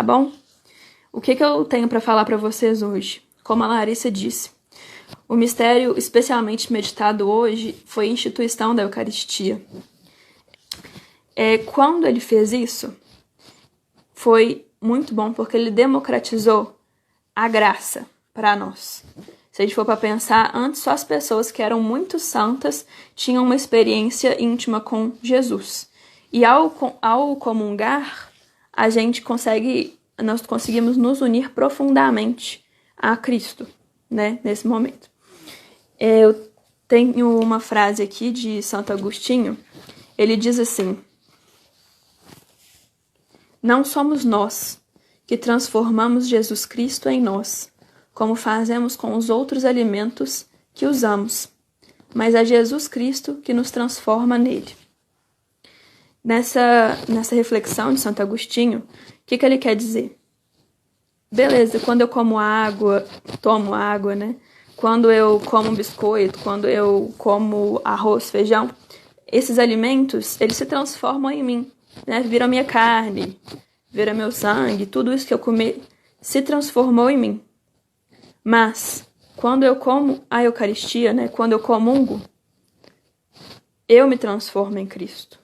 tá bom? O que eu tenho para falar para vocês hoje? Como a Larissa disse, o mistério especialmente meditado hoje foi a instituição da Eucaristia. Quando ele fez isso, foi muito bom porque ele democratizou a graça para nós. Se a gente for para pensar, antes só as pessoas que eram muito santas tinham uma experiência íntima com Jesus. E ao comungar, nós conseguimos nos unir profundamente a Cristo, né, nesse momento. Eu tenho uma frase aqui de Santo Agostinho. Ele diz assim: não somos nós que transformamos Jesus Cristo em nós, como fazemos com os outros alimentos que usamos, mas é Jesus Cristo que nos transforma nele. Nessa reflexão de Santo Agostinho, o que ele quer dizer? Beleza, quando eu como água, tomo água, né? Quando eu como biscoito, quando eu como arroz, feijão, esses alimentos, eles se transformam em mim, né? Viram minha carne, viram meu sangue, tudo isso que eu comi se transformou em mim. Mas, quando eu como a Eucaristia, né? Quando eu comungo, eu me transformo em Cristo.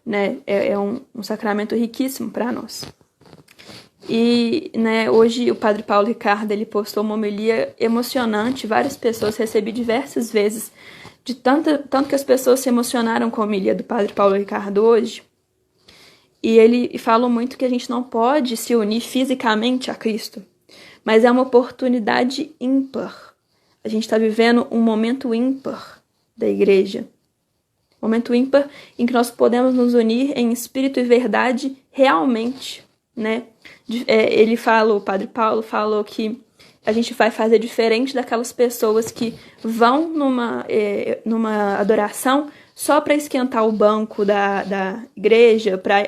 Né? É um sacramento riquíssimo para nós. E, né, hoje o Padre Paulo Ricardo ele postou uma homilia emocionante, várias pessoas recebi diversas vezes, de tanto que as pessoas se emocionaram com a homilia do Padre Paulo Ricardo hoje. E ele falou muito que a gente não pode se unir fisicamente a Cristo, mas é uma oportunidade ímpar. A gente está vivendo um momento ímpar da igreja. Momento ímpar em que nós podemos nos unir em espírito e verdade realmente, né? O Padre Paulo falou que a gente vai fazer diferente daquelas pessoas que vão numa adoração só para esquentar o banco da igreja, para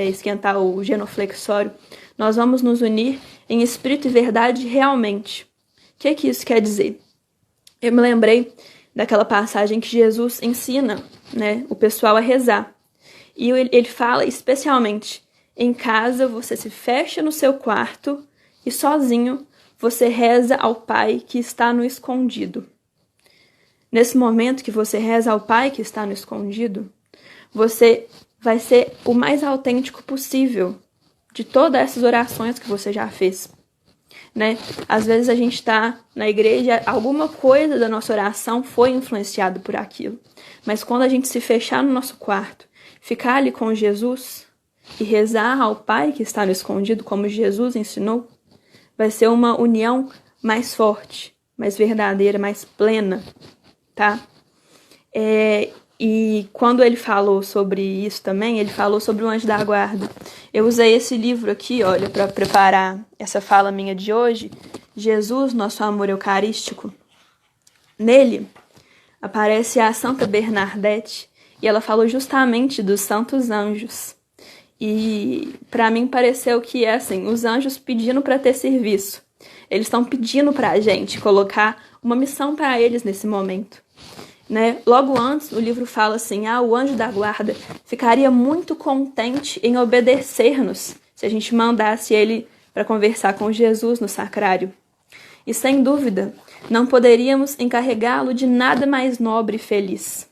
esquentar o genuflexório. Nós vamos nos unir em espírito e verdade realmente. O que isso quer dizer? Eu me lembrei daquela passagem que Jesus ensina, né, o pessoal a rezar. E ele fala especialmente: em casa você se fecha no seu quarto e sozinho você reza ao Pai que está no escondido. Nesse momento que você reza ao Pai que está no escondido, você vai ser o mais autêntico possível de todas essas orações que você já fez. Né? Às vezes a gente está na igreja, alguma coisa da nossa oração foi influenciada por aquilo. Mas quando a gente se fechar no nosso quarto, ficar ali com Jesus e rezar ao Pai que está no escondido, como Jesus ensinou, vai ser uma união mais forte, mais verdadeira, mais plena, tá? E quando ele falou sobre isso também, ele falou sobre o anjo da guarda. Eu usei esse livro aqui, olha, para preparar essa fala minha de hoje, Jesus, Nosso Amor Eucarístico. Nele aparece a Santa Bernadette e ela falou justamente dos santos anjos. E para mim pareceu que é assim, os anjos pedindo para ter serviço. Eles estão pedindo para a gente colocar uma missão para eles nesse momento. Né? Logo antes, o livro fala assim: o anjo da guarda ficaria muito contente em obedecer-nos se a gente mandasse ele para conversar com Jesus no sacrário. E sem dúvida, não poderíamos encarregá-lo de nada mais nobre e feliz.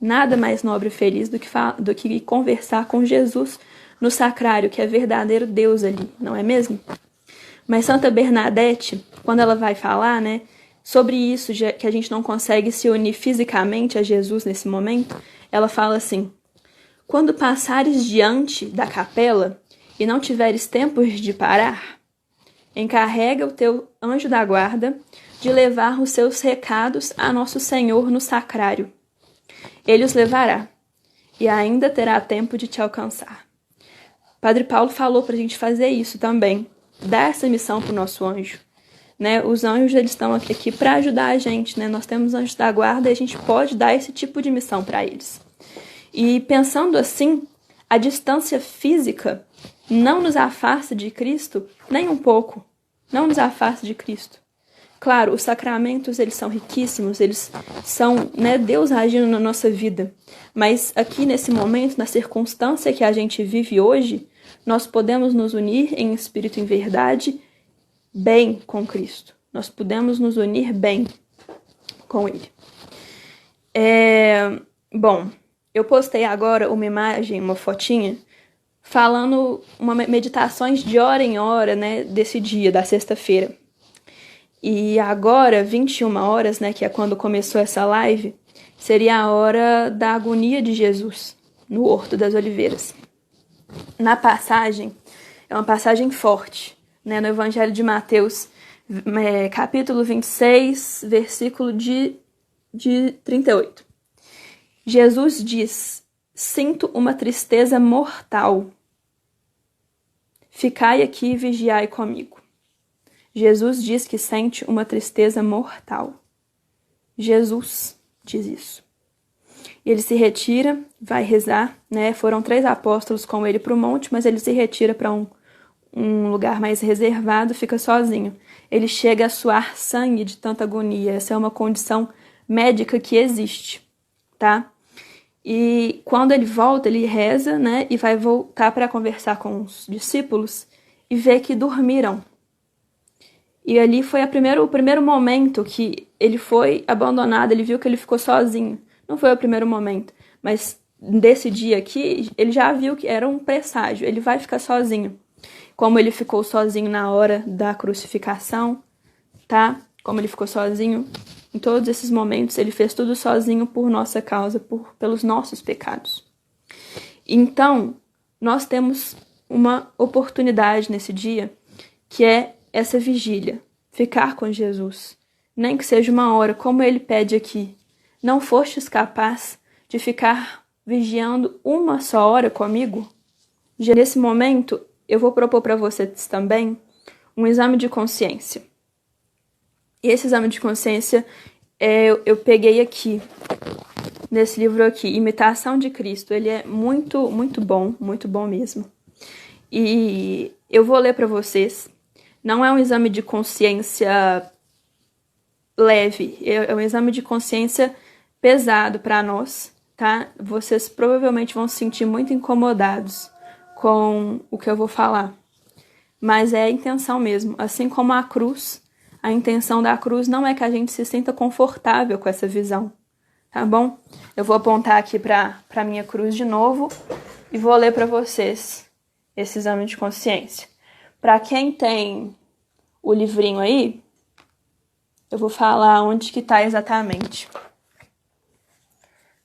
Nada mais nobre e feliz do que conversar com Jesus no sacrário, que é verdadeiro Deus ali, não é mesmo? Mas Santa Bernadette, quando ela vai falar, né, sobre isso, que a gente não consegue se unir fisicamente a Jesus nesse momento, ela fala assim: quando passares diante da capela e não tiveres tempo de parar, encarrega o teu anjo da guarda de levar os seus recados a Nosso Senhor no sacrário. Ele os levará e ainda terá tempo de te alcançar. Padre Paulo falou para a gente fazer isso também, dar essa missão para o nosso anjo. Né? Os anjos eles estão aqui para ajudar a gente, né? Nós temos anjos da guarda e a gente pode dar esse tipo de missão para eles. E pensando assim, a distância física não nos afasta de Cristo nem um pouco. Não nos afasta de Cristo. Claro, os sacramentos eles são riquíssimos, eles são, né, Deus agindo na nossa vida. Mas aqui nesse momento, na circunstância que a gente vive hoje, nós podemos nos unir em espírito e em verdade bem com Cristo. Nós podemos nos unir bem com Ele. Bom, eu postei agora uma imagem, uma fotinha, falando meditações de hora em hora, né, desse dia, da sexta-feira. E agora, 21 horas, né, que é quando começou essa live, seria a hora da agonia de Jesus, no Horto das Oliveiras. Na passagem, é uma passagem forte, né, no Evangelho de Mateus, capítulo 26, versículo de 38. Jesus diz: sinto uma tristeza mortal. Ficai aqui e vigiai comigo. Jesus diz que sente uma tristeza mortal. Jesus diz isso. E ele se retira, vai rezar, né? Foram 3 apóstolos com ele para o monte, mas ele se retira para um lugar mais reservado, fica sozinho. Ele chega a suar sangue de tanta agonia. Essa é uma condição médica que existe, tá? E quando ele volta, ele reza, né? E vai voltar para conversar com os discípulos e vê que dormiram. E ali foi o primeiro momento que ele foi abandonado, ele viu que ele ficou sozinho. Não foi o primeiro momento, mas desse dia aqui, ele já viu que era um presságio, ele vai ficar sozinho. Como ele ficou sozinho na hora da crucificação, tá? Como ele ficou sozinho em todos esses momentos, ele fez tudo sozinho por nossa causa, pelos nossos pecados. Então, nós temos uma oportunidade nesse dia, que é essa vigília, ficar com Jesus, nem que seja 1 hora, como ele pede aqui. Não fostes capaz de ficar vigiando 1 só hora comigo? Já nesse momento, eu vou propor para vocês também um exame de consciência. E esse exame de consciência eu peguei aqui, nesse livro aqui, Imitação de Cristo. Ele é muito, muito bom mesmo. E eu vou ler para vocês. Não é um exame de consciência leve, é um exame de consciência pesado para nós, tá? Vocês provavelmente vão se sentir muito incomodados com o que eu vou falar. Mas é a intenção mesmo. Assim como a cruz, a intenção da cruz não é que a gente se sinta confortável com essa visão, tá bom? Eu vou apontar aqui para a minha cruz de novo e vou ler para vocês esse exame de consciência. Para quem tem o livrinho aí, eu vou falar onde que está exatamente.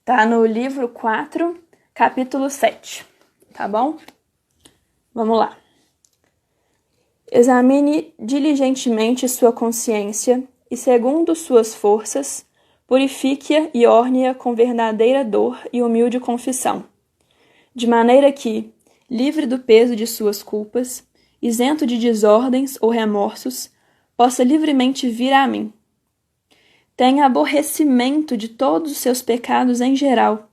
Tá no livro 4, capítulo 7, tá bom? Vamos lá. Examine diligentemente sua consciência e, segundo suas forças, purifique-a e orne-a com verdadeira dor e humilde confissão, de maneira que, livre do peso de suas culpas, isento de desordens ou remorsos, possa livremente vir a mim. Tenha aborrecimento de todos os seus pecados em geral,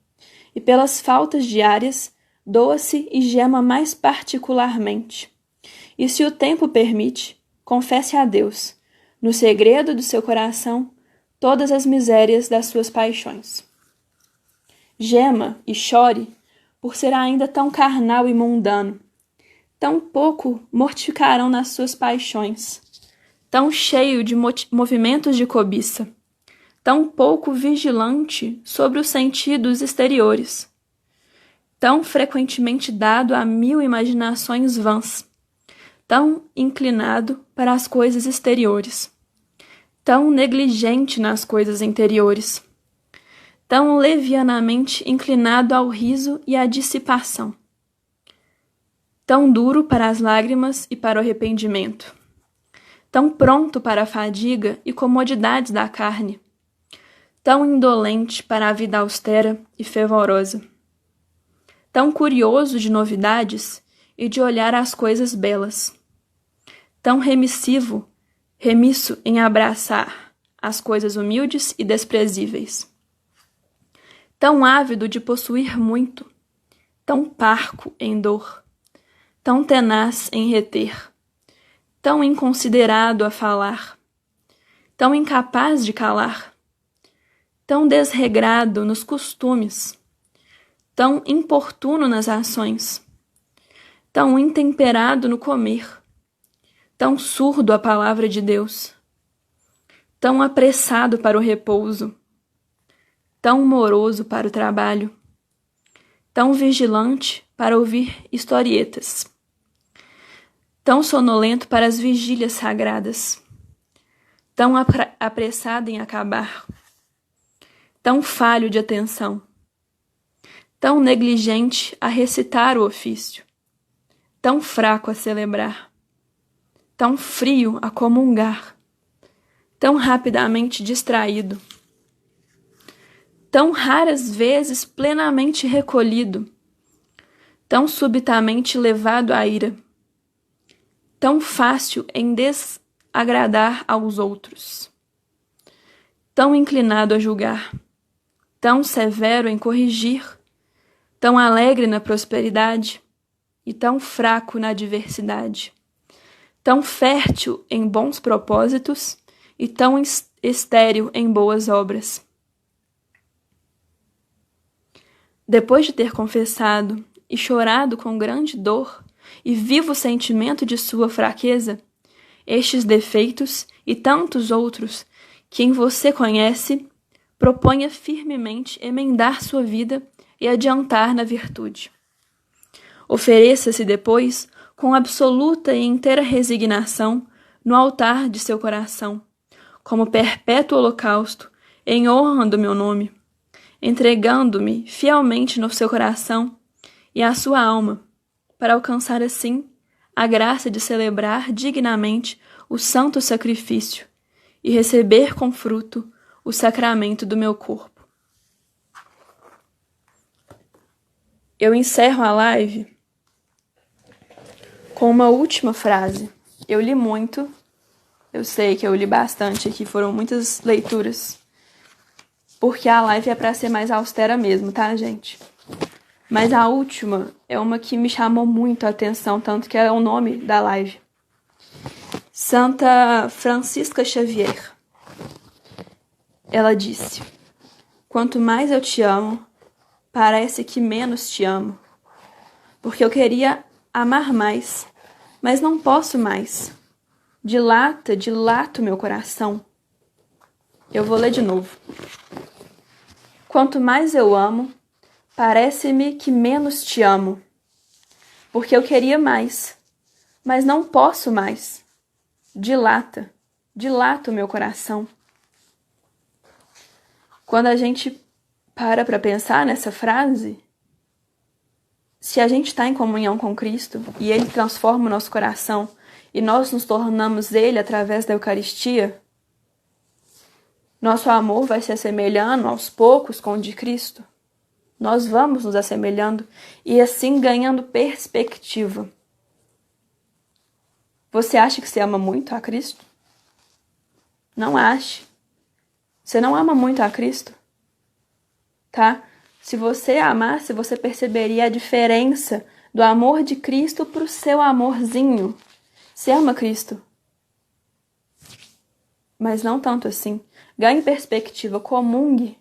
e pelas faltas diárias, doa-se e gema mais particularmente. E se o tempo permite, confesse a Deus, no segredo do seu coração, todas as misérias das suas paixões. Gema e chore por ser ainda tão carnal e mundano, tão pouco mortificarão nas suas paixões, tão cheio de movimentos de cobiça, tão pouco vigilante sobre os sentidos exteriores, tão frequentemente dado a 1000 imaginações vãs, tão inclinado para as coisas exteriores, tão negligente nas coisas interiores, tão levianamente inclinado ao riso e à dissipação, tão duro para as lágrimas e para o arrependimento, tão pronto para a fadiga e comodidades da carne, tão indolente para a vida austera e fervorosa, tão curioso de novidades e de olhar as coisas belas, tão remisso em abraçar as coisas humildes e desprezíveis, tão ávido de possuir muito, tão parco em dor, tão tenaz em reter, tão inconsiderado a falar, tão incapaz de calar, tão desregrado nos costumes, tão importuno nas ações, tão intemperado no comer, tão surdo à palavra de Deus, tão apressado para o repouso, tão moroso para o trabalho, tão vigilante para ouvir historietas, tão sonolento para as vigílias sagradas, tão apressado em acabar, tão falho de atenção, tão negligente a recitar o ofício, tão fraco a celebrar, tão frio a comungar, tão rapidamente distraído, tão raras vezes plenamente recolhido, tão subitamente levado à ira, tão fácil em desagradar aos outros, tão inclinado a julgar, tão severo em corrigir, tão alegre na prosperidade e tão fraco na adversidade, tão fértil em bons propósitos e tão estéril em boas obras. Depois de ter confessado e chorado com grande dor e vivo sentimento de sua fraqueza, estes defeitos e tantos outros que em você conhece, proponha firmemente emendar sua vida e adiantar na virtude. Ofereça-se depois com absoluta e inteira resignação no altar de seu coração, como perpétuo holocausto, em honra do meu nome, entregando-me fielmente no seu coração e à sua alma, para alcançar assim a graça de celebrar dignamente o santo sacrifício e receber com fruto o sacramento do meu corpo. Eu encerro a live com uma última frase. Eu li muito, eu sei que eu li bastante aqui, foram muitas leituras, porque a live é para ser mais austera mesmo, tá, gente? Mas a última é uma que me chamou muito a atenção, tanto que é o nome da live. Santa Francisca Xavier. Ela disse: quanto mais eu te amo, parece que menos te amo. Porque eu queria amar mais, mas não posso mais. Dilato meu coração. Eu vou ler de novo. Quanto mais eu amo, parece-me que menos te amo, porque eu queria mais, mas não posso mais. Dilata o meu coração. Quando a gente para pensar nessa frase, se a gente está em comunhão com Cristo e Ele transforma o nosso coração e nós nos tornamos Ele através da Eucaristia, nosso amor vai se assemelhando aos poucos com o de Cristo. Nós vamos nos assemelhando e assim ganhando perspectiva. Você acha que você ama muito a Cristo? Não ache. Você não ama muito a Cristo, tá? Se você amasse, você perceberia a diferença do amor de Cristo para o seu amorzinho. Você ama Cristo, mas não tanto assim. Ganhe perspectiva, comungue.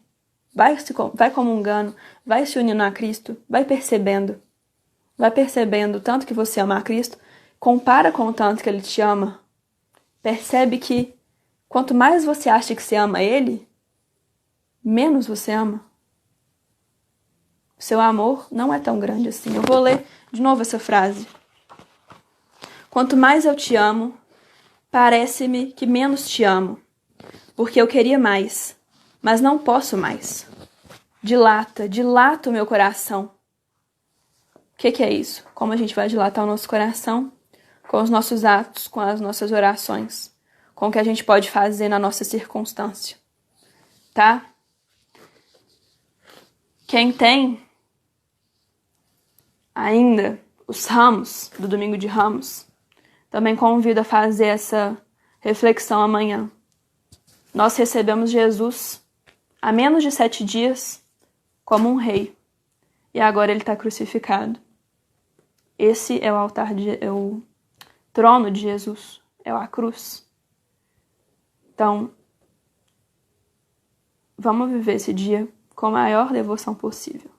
Vai comungando, vai se unindo a Cristo, vai percebendo o tanto que você ama a Cristo, compara com o tanto que Ele te ama, percebe que quanto mais você acha que você ama Ele, menos você ama. Seu amor não é tão grande assim. Eu vou ler de novo essa frase. Quanto mais eu te amo, parece-me que menos te amo, porque eu queria mais, mas não posso mais. Dilata o meu coração. O que é isso? Como a gente vai dilatar o nosso coração? Com os nossos atos, com as nossas orações, com o que a gente pode fazer na nossa circunstância, tá? Quem tem ainda os ramos do Domingo de Ramos, também convido a fazer essa reflexão amanhã. Nós recebemos Jesus há menos de 7 dias como um rei. E agora ele está crucificado. Esse é o é o trono de Jesus. É a cruz. Então, vamos viver esse dia com a maior devoção possível.